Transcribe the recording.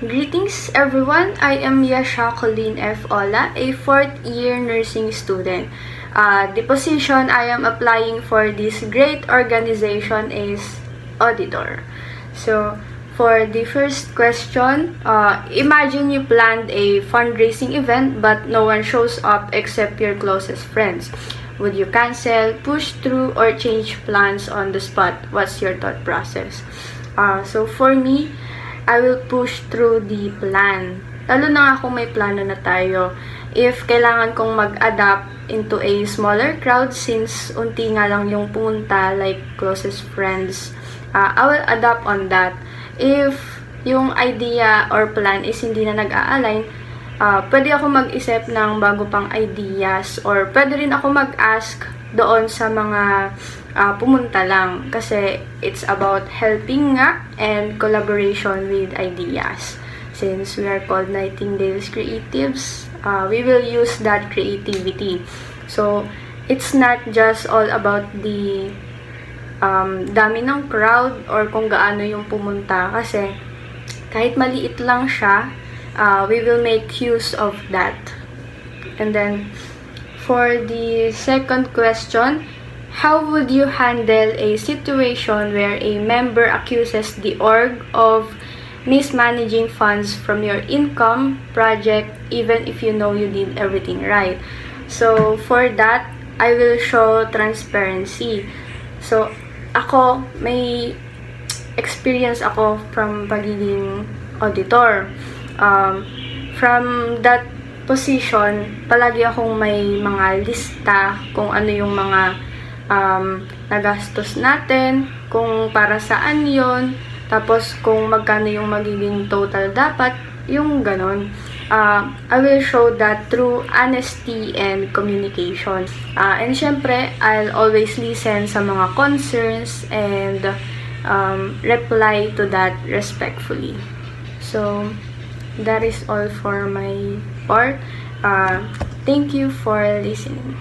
Greetings everyone, I am Yasha Colleen F. Ola, a 4th year nursing student. The position I am applying for this great organization is auditor. So, for the first question, imagine you planned a fundraising event but no one shows up except your closest friends. Would you cancel, push through, or change plans on the spot? What's your thought process? So for me, I will push through the plan. Lalo na nga kung may plano na tayo. If kailangan kong mag-adapt into a smaller crowd since unti nga lang yung pumunta, like closest friends, I will adapt on that. If yung idea or plan is hindi na nag-a-align, pwede ako mag-isip ng bago pang ideas or pwede rin ako mag-ask doon sa mga pumunta lang kasi it's about helping nga and collaboration with ideas. Since we are called Nightingale's Creatives, we will use that creativity. So, it's not just all about the dami ng crowd or kung gaano yung pumunta kasi kahit maliit lang siya, we will make use of that. And then, for the second question, how would you handle a situation where a member accuses the org of mismanaging funds from your income project even if you know you did everything right? So, for that, I will show transparency. So, ako, may experience ako from pagiging auditor. From that position, palagi akong may mga lista kung ano yung mga nagastos natin, kung para saan yon, tapos kung magkano yung magiging total dapat, yung ganon. I will show that through honesty and communication. And syempre, I'll always listen sa mga concerns and reply to that respectfully. So, that is all for my part. Thank you for listening.